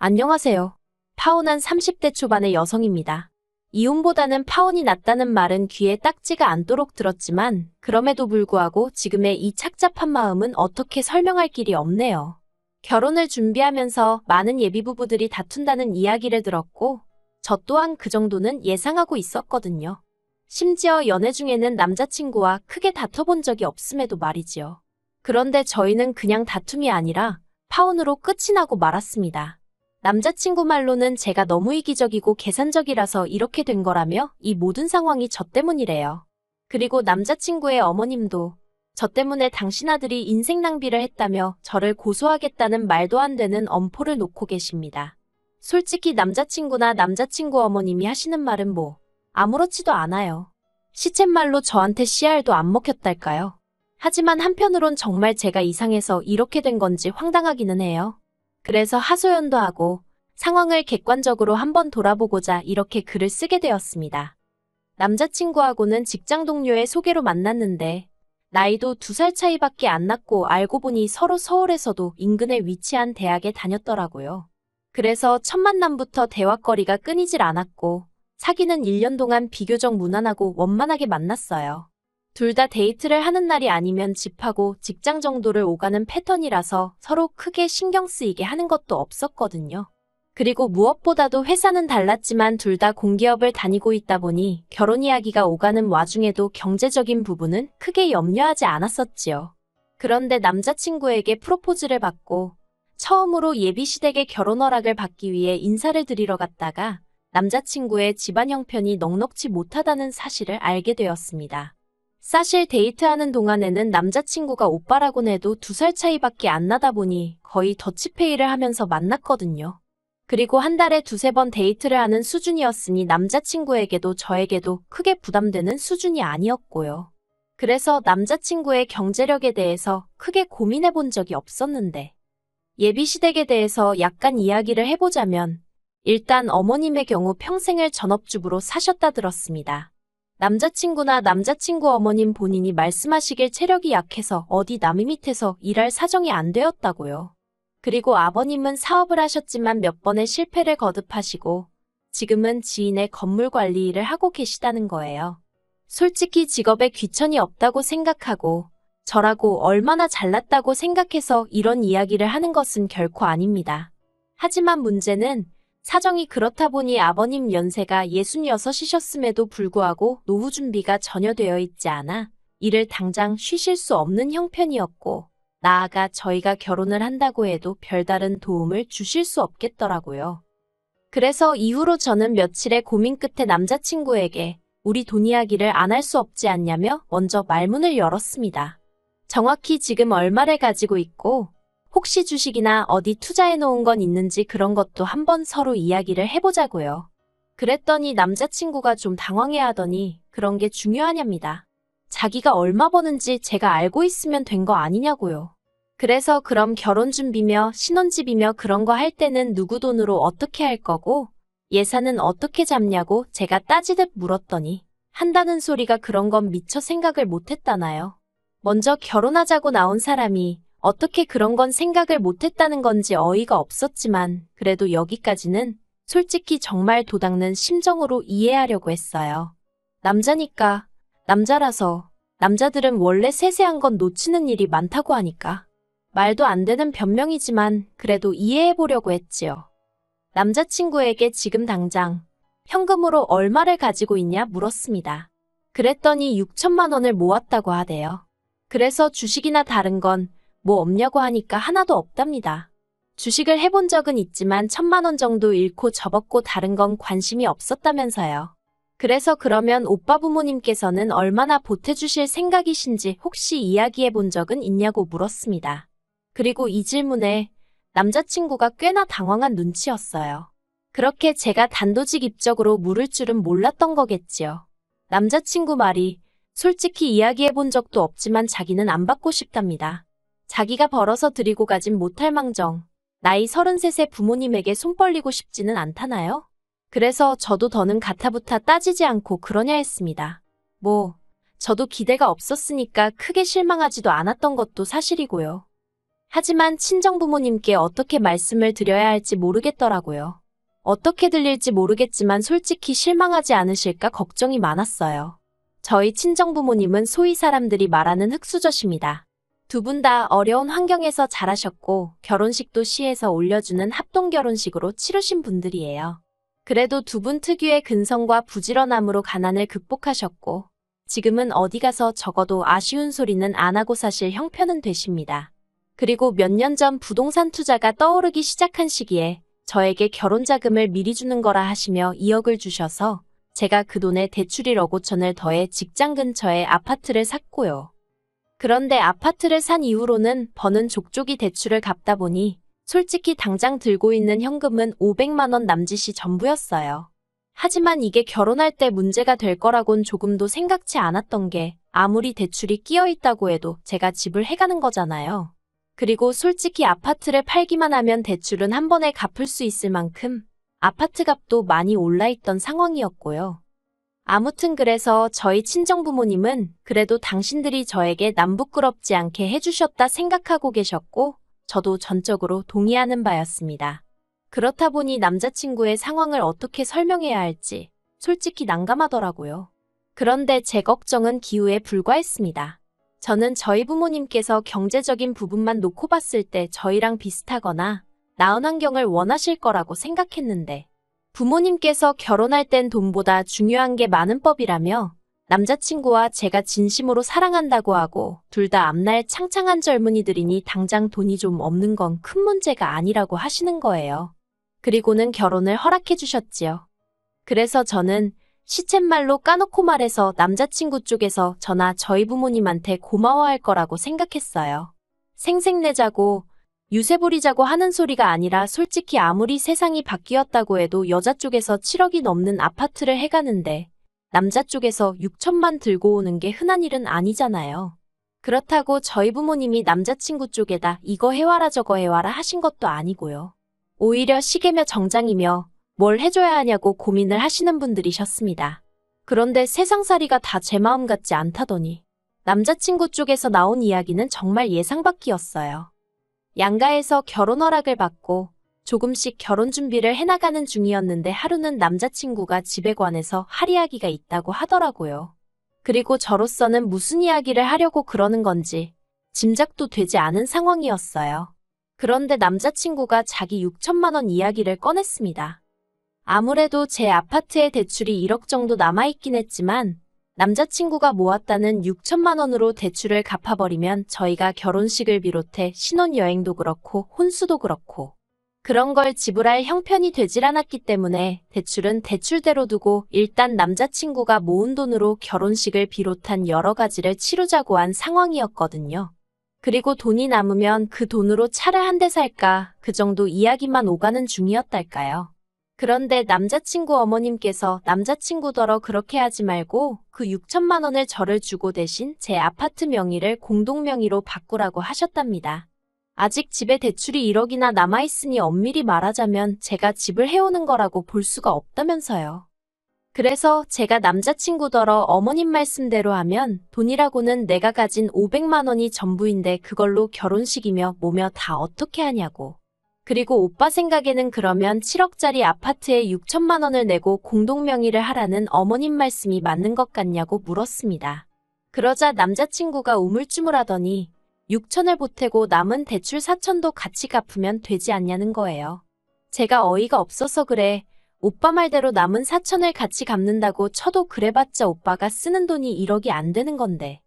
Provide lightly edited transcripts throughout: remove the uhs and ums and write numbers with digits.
안녕하세요. 파혼한 30대 초반의 여성입니다. 이혼보다는 파혼이 낫다는 말은 귀에 딱지가 않도록 들었지만 그럼에도 불구하고 지금의 이 착잡한 마음은 어떻게 설명할 길이 없네요. 결혼을 준비하면서 많은 예비부부들이 다툰다는 이야기를 들었고 저 또한 그 정도는 예상하고 있었거든요. 심지어 연애 중에는 남자친구와 크게 다퉈본 적이 없음에도 말이지요. 그런데 저희는 그냥 다툼이 아니라 파혼으로 끝이 나고 말았습니다. 남자친구 말로는 제가 너무 이기적이고 계산적이라서 이렇게 된 거라며 이 모든 상황이 저 때문이래요. 그리고 남자친구의 어머님도 저 때문에 당신 아들이 인생 낭비를 했다며 저를 고소하겠다는 말도 안 되는 엄포를 놓고 계십니다. 솔직히 남자친구나 남자친구 어머님이 하시는 말은 뭐 아무렇지도 않아요. 시쳇말로 저한테 씨알도 안 먹혔달까요? 하지만 한편으론 정말 제가 이상해서 이렇게 된 건지 황당하기는 해요. 그래서 하소연도 하고 상황을 객관적으로 한번 돌아보고자 이렇게 글을 쓰게 되었습니다. 남자친구하고는 직장 동료의 소개로 만났는데 나이도 2살 차이밖에 안 났고 알고 보니 서로 서울에서도 인근에 위치한 대학에 다녔더라고요. 그래서 첫 만남부터 대화거리가 끊이질 않았고 사귀는 1년 동안 비교적 무난하고 원만하게 만났어요. 둘 다 데이트를 하는 날이 아니면 집하고 직장 정도를 오가는 패턴이라서 서로 크게 신경 쓰이게 하는 것도 없었거든요. 그리고 무엇보다도 회사는 달랐지만 둘 다 공기업을 다니고 있다 보니 결혼 이야기가 오가는 와중에도 경제적인 부분은 크게 염려하지 않았었지요. 그런데 남자친구에게 프로포즈를 받고 처음으로 예비시댁의 결혼 허락을 받기 위해 인사를 드리러 갔다가 남자친구의 집안 형편이 넉넉지 못하다는 사실을 알게 되었습니다. 사실 데이트하는 동안에는 남자친구가 오빠라곤 해도 2살 차이밖에 안 나다 보니 거의 더치페이를 하면서 만났거든요. 그리고 한 달에 2~3번 데이트를 하는 수준이었으니 남자친구에게도 저에게도 크게 부담되는 수준이 아니었고요. 그래서 남자친구의 경제력에 대해서 크게 고민해 본 적이 없었는데 예비시댁에 대해서 약간 이야기를 해보자면 일단 어머님의 경우 평생을 전업주부로 사셨다 들었습니다. 남자친구나 남자친구 어머님 본인이 말씀하시길 체력이 약해서 어디 남의 밑에서 일할 사정이 안 되었다고요. 그리고 아버님은 사업을 하셨지만 몇 번의 실패를 거듭하시고 지금은 지인의 건물 관리 일을 하고 계시다는 거예요. 솔직히 직업에 귀천이 없다고 생각하고 저라고 얼마나 잘났다고 생각해서 이런 이야기를 하는 것은 결코 아닙니다. 하지만 문제는 사정이 그렇다 보니 아버님 연세가 66이셨음에도 불구하고 노후 준비가 전혀 되어 있지 않아 일을 당장 쉬실 수 없는 형편이었고 나아가 저희가 결혼을 한다고 해도 별다른 도움을 주실 수 없겠더라고요. 그래서 이후로 저는 며칠의 고민 끝에 남자친구에게 우리 돈 이야기를 안 할 수 없지 않냐며 먼저 말문을 열었습니다. 정확히 지금 얼마를 가지고 있고 혹시 주식이나 어디 투자해 놓은 건 있는지 그런 것도 한번 서로 이야기를 해보자고요. 그랬더니 남자친구가 좀 당황해하더니 그런 게 중요하냐입니다. 자기가 얼마 버는지 제가 알고 있으면 된 거 아니냐고요. 그래서 그럼 결혼 준비며 신혼집이며 그런 거 할 때는 누구 돈으로 어떻게 할 거고 예산은 어떻게 잡냐고 제가 따지듯 물었더니 한다는 소리가 그런 건 미처 생각을 못했다나요. 먼저 결혼하자고 나온 사람이 어떻게 그런 건 생각을 못했다는 건지 어이가 없었지만 그래도 여기까지는 솔직히 정말 도닦는 심정으로 이해하려고 했어요. 남자니까, 남자라서 남자들은 원래 세세한 건 놓치는 일이 많다고 하니까 말도 안 되는 변명이지만 그래도 이해해보려고 했지요. 남자친구에게 지금 당장 현금으로 얼마를 가지고 있냐 물었습니다. 그랬더니 6천만 원을 모았다고 하대요. 그래서 주식이나 다른 건 뭐 없냐고 하니까 하나도 없답니다. 주식을 해본 적은 있지만 1,000만 원 정도 잃고 접었고 다른 건 관심이 없었다면서요. 그래서 그러면 오빠 부모님께서는 얼마나 보태주실 생각이신지 혹시 이야기해 본 적은 있냐고 물었습니다. 그리고 이 질문에 남자친구가 꽤나 당황한 눈치였어요. 그렇게 제가 단도직입적으로 물을 줄은 몰랐던 거겠지요. 남자친구 말이 솔직히 이야기해 본 적도 없지만 자기는 안 받고 싶답니다. 자기가 벌어서 드리고 가진 못할 망정 나이 33세 부모님에게 손 벌리고 싶지는 않다나요? 그래서 저도 더는 가타부타 따지지 않고 그러냐 했습니다. 저도 기대가 없었으니까 크게 실망하지도 않았던 것도 사실이고요. 하지만 친정부모님께 어떻게 말씀을 드려야 할지 모르겠더라고요. 어떻게 들릴지 모르겠지만 솔직히 실망하지 않으실까 걱정이 많았어요. 저희 친정부모님은 소위 사람들이 말하는 흙수저십니다. 두 분 다 어려운 환경에서 자라셨고 결혼식도 시에서 올려주는 합동결혼식으로 치르신 분들이에요. 그래도 두 분 특유의 근성과 부지런함으로 가난을 극복하셨고 지금은 어디 가서 적어도 아쉬운 소리는 안 하고 사실 형편은 되십니다. 그리고 몇 년 전 부동산 투자가 떠오르기 시작한 시기에 저에게 결혼 자금을 미리 주는 거라 하시며 2억을 주셔서 제가 그 돈에 대출 1억 5천을 더해 직장 근처에 아파트를 샀고요. 그런데 아파트를 산 이후로는 버는 족족이 대출을 갚다 보니 솔직히 당장 들고 있는 현금은 500만 원 남짓이 전부였어요. 하지만 이게 결혼할 때 문제가 될 거라곤 조금도 생각지 않았던 게 아무리 대출이 끼어 있다고 해도 제가 집을 해가는 거잖아요. 그리고 솔직히 아파트를 팔기만 하면 대출은 한 번에 갚을 수 있을 만큼 아파트 값도 많이 올라있던 상황이었고요. 아무튼 그래서 저희 친정부모님은 그래도 당신들이 저에게 남 부끄럽지 않게 해주셨다 생각하고 계셨고 저도 전적으로 동의하는 바였습니다. 그렇다 보니 남자친구의 상황을 어떻게 설명해야 할지 솔직히 난감하더라고요. 그런데 제 걱정은 기우에 불과했습니다. 저는 저희 부모님께서 경제적인 부분만 놓고 봤을 때 저희랑 비슷하거나 나은 환경을 원하실 거라고 생각했는데 부모님께서 결혼할 땐 돈보다 중요한 게 많은 법이라며 남자친구와 제가 진심으로 사랑한다고 하고 둘 다 앞날 창창한 젊은이들이니 당장 돈이 좀 없는 건 큰 문제가 아니라고 하시는 거예요. 그리고는 결혼을 허락해 주셨지요. 그래서 저는 시쳇말로 까놓고 말해서 남자친구 쪽에서 저나 저희 부모님한테 고마워할 거라고 생각했어요. 생색내자고 유세 부리자고 하는 소리가 아니라 솔직히 아무리 세상이 바뀌었다고 해도 여자 쪽에서 7억이 넘는 아파트를 해가는데 남자 쪽에서 6천만 들고 오는 게 흔한 일은 아니잖아요. 그렇다고 저희 부모님이 남자친구 쪽에다 이거 해와라 저거 해와라 하신 것도 아니고요. 오히려 시계며 정장이며 뭘 해줘야 하냐고 고민을 하시는 분들이셨습니다. 그런데 세상살이가 다 제 마음 같지 않다더니 남자친구 쪽에서 나온 이야기는 정말 예상 밖이었어요. 양가에서 결혼 허락을 받고 조금씩 결혼 준비를 해나가는 중이었는데 하루는 남자친구가 집에 관해서 할 이야기가 있다고 하더라고요. 그리고 저로서는 무슨 이야기를 하려고 그러는 건지 짐작도 되지 않은 상황이었어요. 그런데 남자친구가 자기 6천만 원 이야기를 꺼냈습니다. 아무래도 제 아파트의 대출이 1억 정도 남아있긴 했지만 남자친구가 모았다는 6천만 원으로 대출을 갚아버리면 저희가 결혼식을 비롯해 신혼여행도 그렇고 혼수도 그렇고 그런 걸 지불할 형편이 되질 않았기 때문에 대출은 대출대로 두고 일단 남자친구가 모은 돈으로 결혼식을 비롯한 여러 가지를 치르자고 한 상황이었거든요. 그리고 돈이 남으면 그 돈으로 차를 한 대 살까 그 정도 이야기만 오가는 중이었달까요. 그런데 남자친구 어머님께서 남자친구더러 그렇게 하지 말고 그 6천만 원을 저를 주고 대신 제 아파트 명의를 공동명의로 바꾸라고 하셨답니다. 아직 집에 대출이 1억이나 남아있으니 엄밀히 말하자면 제가 집을 해오는 거라고 볼 수가 없다면서요. 그래서 제가 남자친구더러 어머님 말씀대로 하면 돈이라고는 내가 가진 500만 원이 전부인데 그걸로 결혼식이며 뭐며 다 어떻게 하냐고. 그리고 오빠 생각에는 그러면 7억짜리 아파트에 6천만 원을 내고 공동명의를 하라는 어머님 말씀이 맞는 것 같냐고 물었습니다. 그러자 남자친구가 우물쭈물하더니 6천을 보태고 남은 대출 4천도 같이 갚으면 되지 않냐는 거예요. 제가 어이가 없어서 그래. 오빠 말대로 남은 4천을 같이 갚는다고 쳐도 그래봤자 오빠가 쓰는 돈이 1억이 안 되는 건데.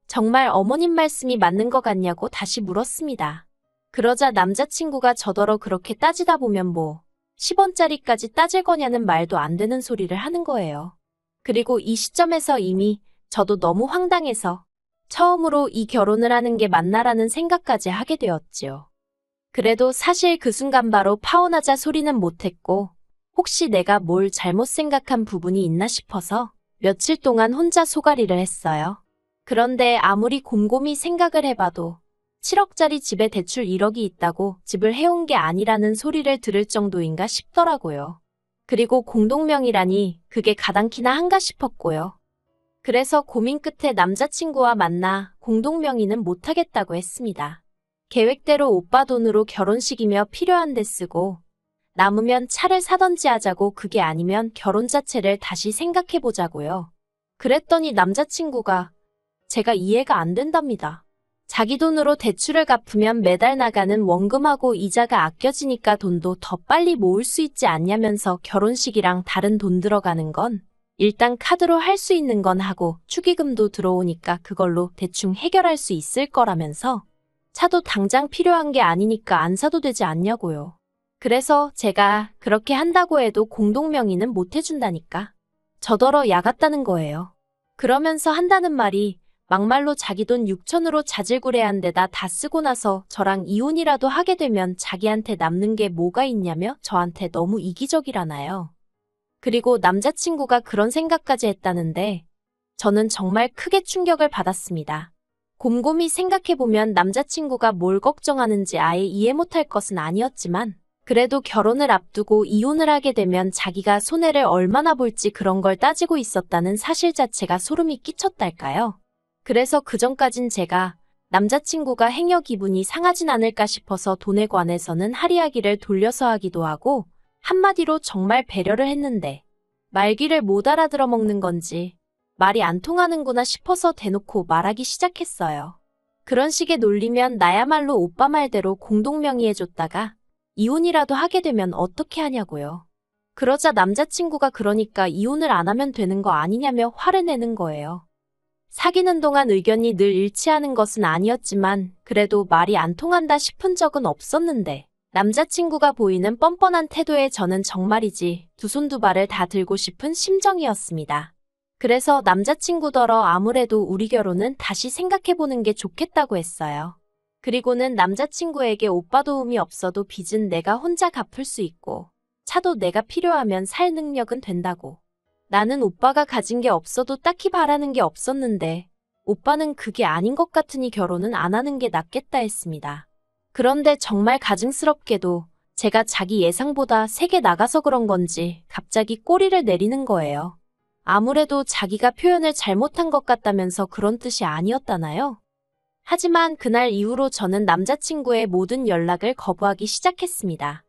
정말 어머님 말씀이 맞는 것 같냐고 다시 물었습니다. 그러자 남자친구가 저더러 그렇게 따지다 보면 뭐 10원짜리까지 따질 거냐는 말도 안 되는 소리를 하는 거예요. 그리고 이 시점에서 이미 저도 너무 황당해서 처음으로 이 결혼을 하는 게 맞나라는 생각까지 하게 되었지요. 그래도 사실 그 순간 바로 파혼하자 소리는 못했고 혹시 내가 뭘 잘못 생각한 부분이 있나 싶어서 며칠 동안 혼자 소가리를 했어요. 그런데 아무리 곰곰이 생각을 해봐도 7억짜리 집에 대출 1억이 있다고 집을 해온 게 아니라는 소리를 들을 정도인가 싶더라고요. 그리고 공동명의라니 그게 가당키나 한가 싶었고요. 그래서 고민 끝에 남자친구와 만나 공동명의는 못하겠다고 했습니다. 계획대로 오빠 돈으로 결혼식이며 필요한 데 쓰고 남으면 차를 사던지 하자고 그게 아니면 결혼 자체를 다시 생각해보자고요. 그랬더니 남자친구가 제가 이해가 안 된답니다. 자기 돈으로 대출을 갚으면 매달 나가는 원금하고 이자가 아껴지니까 돈도 더 빨리 모을 수 있지 않냐면서 결혼식이랑 다른 돈 들어가는 건 일단 카드로 할 수 있는 건 하고 축의금도 들어오니까 그걸로 대충 해결할 수 있을 거라면서 차도 당장 필요한 게 아니니까 안 사도 되지 않냐고요. 그래서 제가 그렇게 한다고 해도 공동명의는 못 해준다니까. 저더러 야같다는 거예요. 그러면서 한다는 말이 막말로 자기 돈 6천으로 자질구레한 데다 다 쓰고 나서 저랑 이혼이라도 하게 되면 자기한테 남는 게 뭐가 있냐며 저한테 너무 이기적이라나요. 그리고 남자친구가 그런 생각까지 했다는데 저는 정말 크게 충격을 받았습니다. 곰곰이 생각해보면 남자친구가 뭘 걱정하는지 아예 이해 못할 것은 아니었지만 그래도 결혼을 앞두고 이혼을 하게 되면 자기가 손해를 얼마나 볼지 그런 걸 따지고 있었다는 사실 자체가 소름이 끼쳤달까요. 그래서 그전까진 제가 남자친구가 행여 기분이 상하진 않을까 싶어서 돈에 관해서는 할이야기를 돌려서 하기도 하고 한마디로 정말 배려를 했는데 말귀를 못 알아들어 먹는 건지 말이 안 통하는구나 싶어서 대놓고 말하기 시작했어요. 그런 식의 논리면 나야말로 오빠 말대로 공동명의해줬다가 이혼이라도 하게 되면 어떻게 하냐고요. 그러자 남자친구가 그러니까 이혼을 안 하면 되는 거 아니냐며 화를 내는 거예요. 사귀는 동안 의견이 늘 일치하는 것은 아니었지만 그래도 말이 안 통한다 싶은 적은 없었는데 남자친구가 보이는 뻔뻔한 태도에 저는 정말이지 두 손 두 발을 다 들고 싶은 심정이었습니다. 그래서 남자친구더러 아무래도 우리 결혼은 다시 생각해보는 게 좋겠다고 했어요. 그리고는 남자친구에게 오빠 도움이 없어도 빚은 내가 혼자 갚을 수 있고 차도 내가 필요하면 살 능력은 된다고. 나는 오빠가 가진 게 없어도 딱히 바라는 게 없었는데 오빠는 그게 아닌 것 같으니 결혼은 안 하는 게 낫겠다 했습니다. 그런데 정말 가증스럽게도 제가 자기 예상보다 세게 나가서 그런 건지 갑자기 꼬리를 내리는 거예요. 아무래도 자기가 표현을 잘못한 것 같다면서 그런 뜻이 아니었다나요? 하지만 그날 이후로 저는 남자친구의 모든 연락을 거부하기 시작했습니다.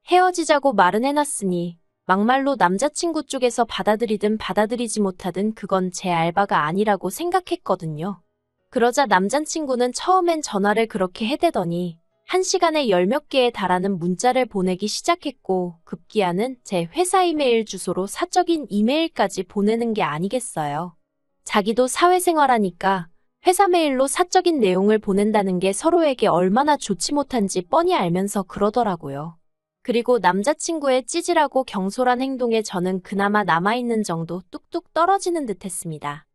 헤어지자고 말은 해놨으니 막말로 남자친구 쪽에서 받아들이든 받아들이지 못하든 그건 제 알바가 아니라고 생각했거든요. 그러자 남자친구는 처음엔 전화를 그렇게 해대더니 1시간에 10몇 개에 달하는 문자를 보내기 시작했고 급기야는 제 회사 이메일 주소로 사적인 이메일까지 보내는 게 아니겠어요. 자기도 사회생활하니까 회사 메일로 사적인 내용을 보낸다는 게 서로에게 얼마나 좋지 못한지 뻔히 알면서 그러더라고요. 그리고 남자친구의 찌질하고 경솔한 행동에 저는 그나마 남아있는 정도 뚝뚝 떨어지는 듯 했습니다.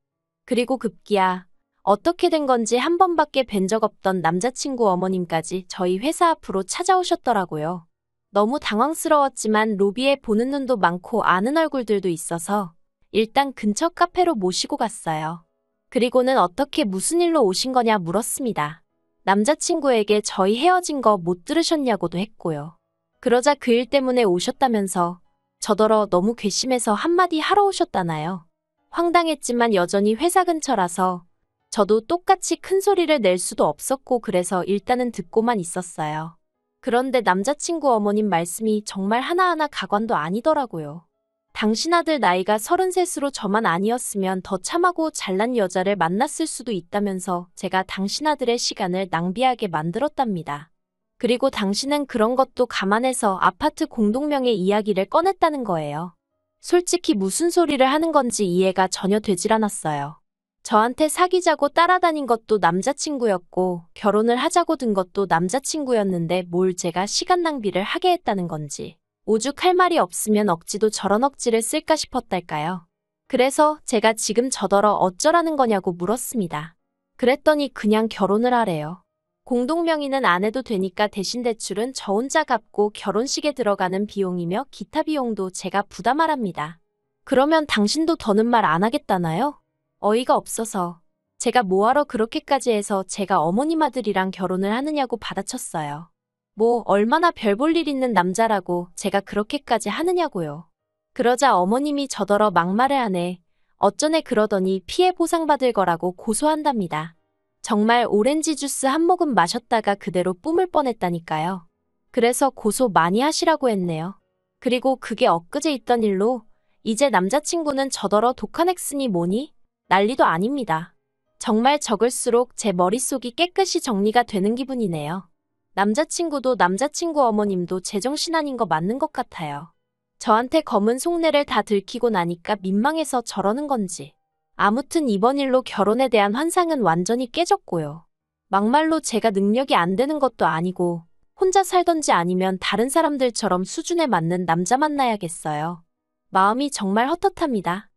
그리고 급기야 어떻게 된 건지 한 번밖에 뵌 적 없던 남자친구 어머님까지 저희 회사 앞으로 찾아오셨더라고요. 너무 당황스러웠지만 로비에 보는 눈도 많고 아는 얼굴들도 있어서 일단 근처 카페로 모시고 갔어요. 그리고는 어떻게 무슨 일로 오신 거냐 물었습니다. 남자친구에게 저희 헤어진 거 못 들으셨냐고도 했고요. 그러자 그 일 때문에 오셨다면서 저더러 너무 괘씸해서 한마디 하러 오셨다나요. 황당했지만 여전히 회사 근처라서 저도 똑같이 큰 소리를 낼 수도 없었고 그래서 일단은 듣고만 있었어요. 그런데 남자친구 어머님 말씀이 정말 하나하나 가관도 아니더라고요. 당신 아들 나이가 33으로 저만 아니었으면 더 참하고 잘난 여자를 만났을 수도 있다면서 제가 당신 아들의 시간을 낭비하게 만들었답니다. 그리고 당신은 그런 것도 감안해서 아파트 공동명의 이야기를 꺼냈다는 거예요. 솔직히 무슨 소리를 하는 건지 이해가 전혀 되질 않았어요. 저한테 사귀자고 따라다닌 것도 남자친구였고 결혼을 하자고 든 것도 남자친구였는데 뭘 제가 시간 낭비를 하게 했다는 건지 오죽할 말이 없으면 억지도 저런 억지를 쓸까 싶었달까요. 그래서 제가 지금 저더러 어쩌라는 거냐고 물었습니다. 그랬더니 그냥 결혼을 하래요. 공동명의는 안 해도 되니까 대신 대출은 저 혼자 갚고 결혼식에 들어가는 비용이며 기타 비용도 제가 부담하랍니다. 그러면 당신도 더는 말 안 하겠다나요? 어이가 없어서 제가 뭐하러 그렇게까지 해서 제가 어머님 아들이랑 결혼을 하느냐고 받아쳤어요. 뭐 얼마나 별 볼 일 있는 남자라고 제가 그렇게까지 하느냐고요. 그러자 어머님이 저더러 막말을 하네. 어쩌네 그러더니 피해 보상받을 거라고 고소한답니다. 정말 오렌지 주스 한 모금 마셨다가 그대로 뿜을 뻔했다니까요. 그래서 고소 많이 하시라고 했네요. 그리고 그게 엊그제 있던 일로 이제 남자친구는 저더러 독한 액쓰니 뭐니? 난리도 아닙니다. 정말 적을수록 제 머릿속이 깨끗이 정리가 되는 기분이네요. 남자친구도 남자친구 어머님도 제정신 아닌 거 맞는 것 같아요. 저한테 검은 속내를 다 들키고 나니까 민망해서 저러는 건지. 아무튼 이번 일로 결혼에 대한 환상은 완전히 깨졌고요. 막말로 제가 능력이 안 되는 것도 아니고 혼자 살던지 아니면 다른 사람들처럼 수준에 맞는 남자 만나야겠어요. 마음이 정말 헛헛합니다.